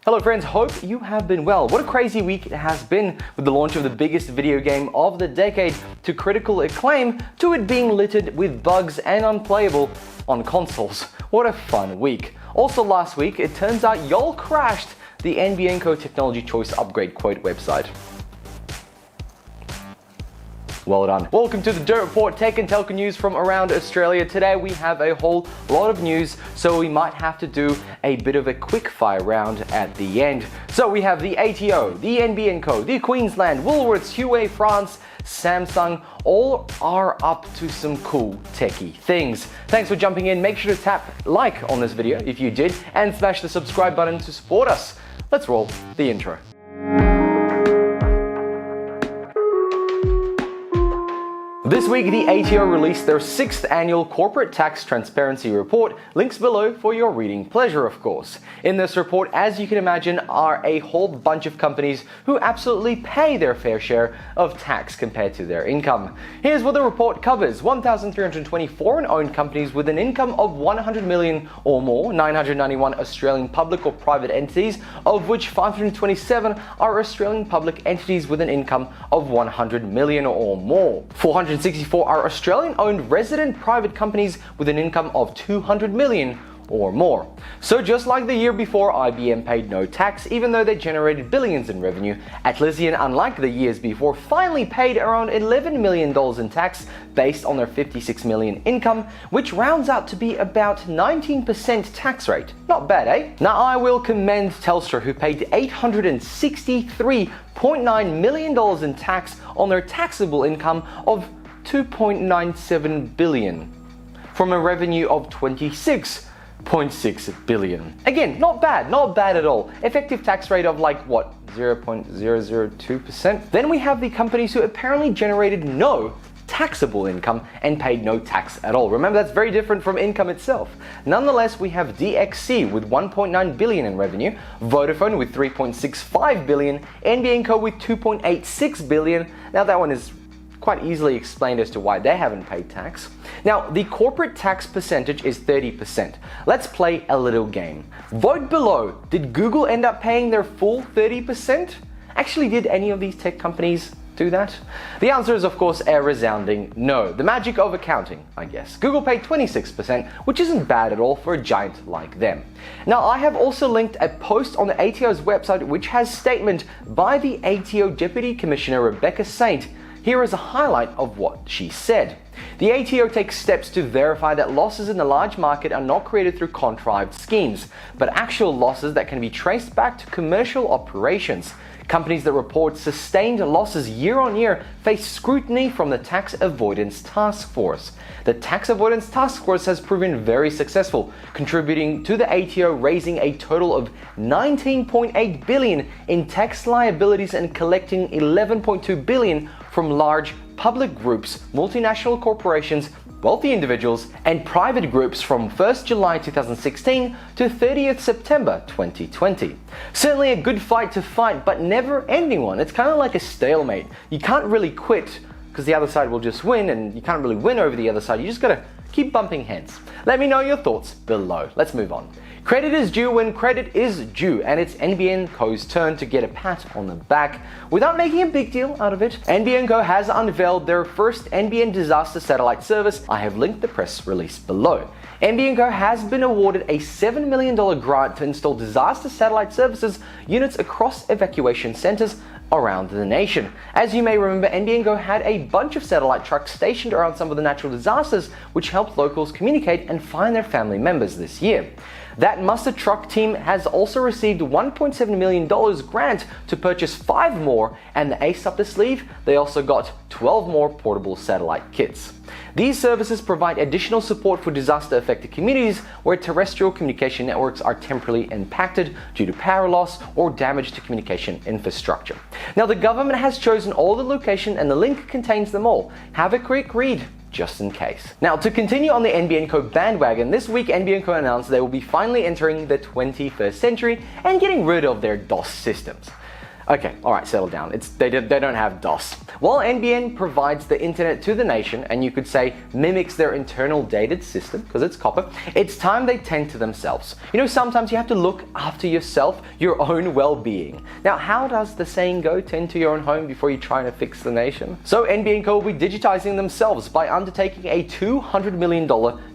Hello friends, hope you have been well. What a crazy week it has been with the launch of the biggest video game of the decade to critical acclaim to it being littered with bugs and unplayable on consoles. What a fun week. Also last week, it turns out y'all crashed the NBN Co Technology Choice Upgrade Quote website. Well done. Welcome to the Dirt Report, tech and telco news from around Australia. Today we have a whole lot of news, so we might have to do a bit of a quick fire round at the end. So we have the ATO, the NBN Co, the Queensland, Woolworths, Huawei France, Samsung, all are up to some cool techie things. Thanks for jumping in. Make sure to tap like on this video if you did, and smash the subscribe button to support us. Let's roll the intro. This week, the ATO released their 6th annual Corporate Tax Transparency Report. Links below for your reading pleasure, of course. In this report, as you can imagine, are a whole bunch of companies who absolutely pay their fair share of tax compared to their income. Here's what the report covers. 1,320 foreign-owned companies with an income of 100 million or more, 991 Australian public or private entities, of which 527 are Australian public entities with an income of 100 million or more. 464 are Australian-owned resident private companies with an income of 200 million or more. So just like the year before, IBM paid no tax even though they generated billions in revenue. Atlassian, unlike the years before, finally paid around $11 million in tax based on their 56 million income, which rounds out to be about 19% tax rate. Not bad, eh? Now I will commend Telstra, who paid $863.9 million in tax on their taxable income of 2.97 billion from a revenue of 26.6 billion. Again, not bad at all. Effective tax rate of like what, 0.002%? Then we have the companies who apparently generated no taxable income and paid no tax at all. Remember, that's very different from income itself. Nonetheless, we have DXC with 1.9 billion in revenue, Vodafone with 3.65 billion, NBN Co with 2.86 billion. Now that one is quite easily explained as to why they haven't paid tax. Now, the corporate tax percentage is 30%. Let's play a little game. Vote below. Did Google end up paying their full 30%? Actually, did any of these tech companies do that? The answer is, of course, a resounding no. The magic of accounting, I guess. Google paid 26%, which isn't bad at all for a giant like them. Now, I have also linked a post on the ATO's website which has statement by the ATO Deputy Commissioner Rebecca Saint. Here is a highlight of what she said. The ATO takes steps to verify that losses in the large market are not created through contrived schemes, but actual losses that can be traced back to commercial operations. Companies that report sustained losses year on year face scrutiny from the Tax Avoidance Task Force. The Tax Avoidance Task Force has proven very successful, contributing to the ATO raising a total of 19.8 billion in tax liabilities and collecting 11.2 billion from large public groups, multinational corporations, wealthy individuals, and private groups from 1st July 2016 to 30th September 2020. Certainly a good fight to fight, but never ending one. It's kind of like a stalemate. You can't really quit because the other side will just win, and you can't really win over the other side. You just gotta keep bumping heads. Let me know your thoughts below. Let's move on. Credit is due when credit is due, and it's NBN Co's turn to get a pat on the back without making a big deal out of it. NBN Co has unveiled their first NBN disaster satellite service. I have linked the press release below. NBN Co has been awarded a $7 million grant to install disaster satellite services units across evacuation centers around the nation. As you may remember, NBN Co had a bunch of satellite trucks stationed around some of the natural disasters, which helped locals communicate and find their family members this year. That muster truck team has also received $1.7 million grant to purchase 5 more, and the ace up the sleeve, they also got 12 more portable satellite kits. These services provide additional support for disaster-affected communities where terrestrial communication networks are temporarily impacted due to power loss or damage to communication infrastructure. Now, the government has chosen all the location and the link contains them all. Have a quick read, just in case. Now, to continue on the NBN Co bandwagon, this week NBN Co announced they will be finally entering the 21st century and getting rid of their DOS systems. Okay, alright, settle down. They don't have DOS. While NBN provides the internet to the nation, and you could say mimics their internal dated system, because it's copper, it's time they tend to themselves. You know, sometimes you have to look after yourself, your own well-being. Now, how does the saying go? Tend to your own home before you try to fix the nation? So NBN Co will be digitizing themselves by undertaking a $200 million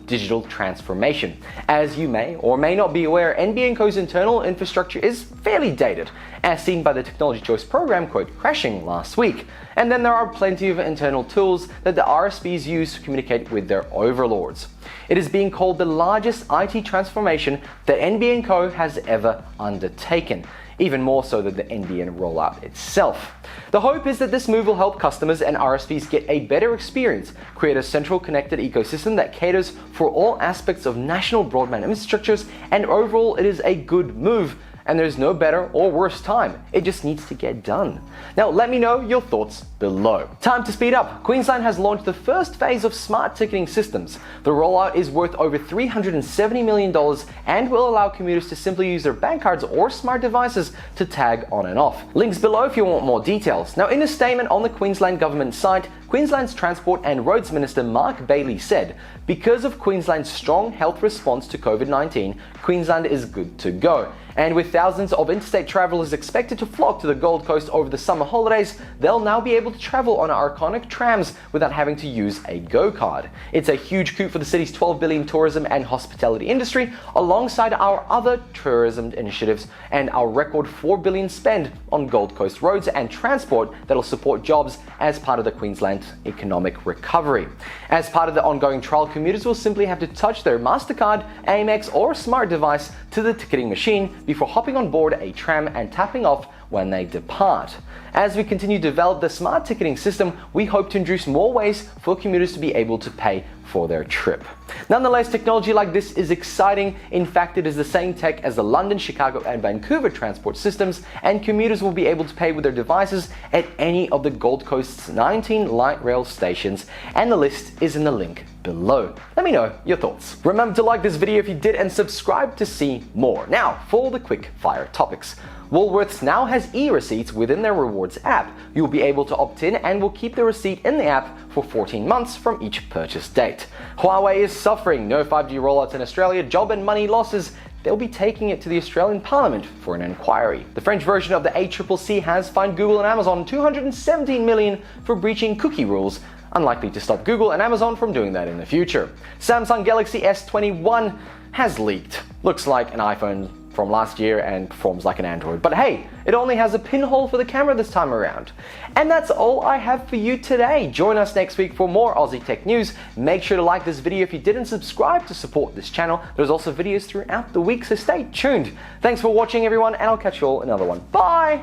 digital transformation. As you may or may not be aware, NBN Co's internal infrastructure is fairly dated, as seen by the Technology Choice Program quote crashing last week. And then there are plenty of internal tools that the RSPs use to communicate with their overlords. It is being called the largest IT transformation that NBN Co has ever undertaken, even more so than the NBN rollout itself. The hope is that this move will help customers and RSPs get a better experience, create a central connected ecosystem that caters for all aspects of national broadband infrastructures, and overall it is a good move. And there's no better or worse time. It just needs to get done. Now let me know your thoughts below. Time to speed up. Queensland has launched the first phase of smart ticketing systems. The rollout is worth over $370 million and will allow commuters to simply use their bank cards or smart devices to tag on and off. Links below if you want more details. Now, in a statement on the Queensland government site, Queensland's Transport and Roads Minister Mark Bailey said, "Because of Queensland's strong health response to COVID-19, Queensland is good to go. And with thousands of interstate travelers expected to flock to the Gold Coast over the summer holidays, they'll now be able to travel on our iconic trams without having to use a Go card. It's a huge coup for the city's $12 billion tourism and hospitality industry, alongside our other tourism initiatives and our record $4 billion spend on Gold Coast roads and transport that'll support jobs as part of the Queensland economic recovery. As part of the ongoing trial, commuters will simply have to touch their MasterCard, Amex, or smart device to the ticketing machine before hopping on board a tram and tapping off when they depart. As we continue to develop the smart ticketing system, we hope to introduce more ways for commuters to be able to pay for their trip. Nonetheless, technology like this is exciting. In fact, it is the same tech as the London, Chicago, and Vancouver transport systems, and commuters will be able to pay with their devices at any of the Gold Coast's 19 light rail stations, and the list is in the link below. Let me know your thoughts. Remember to like this video if you did and subscribe to see more. Now, for the quick fire topics. Woolworths now has e-receipts within their rewards app. You'll be able to opt in and will keep the receipt in the app for 14 months from each purchase date. Huawei is suffering no 5G rollouts in Australia, job and money losses. They'll be taking it to the Australian Parliament for an inquiry. The French version of the ACCC has fined Google and Amazon $217 million for breaching cookie rules, unlikely to stop Google and Amazon from doing that in the future. Samsung Galaxy S21 has leaked. Looks like an iPhone from last year and performs like an Android. But hey, it only has a pinhole for the camera this time around. And that's all I have for you today. Join us next week for more Aussie tech news. Make sure to like this video if you didn't subscribe to support this channel. There's also videos throughout the week, so stay tuned. Thanks for watching everyone, and I'll catch you all in another one. Bye!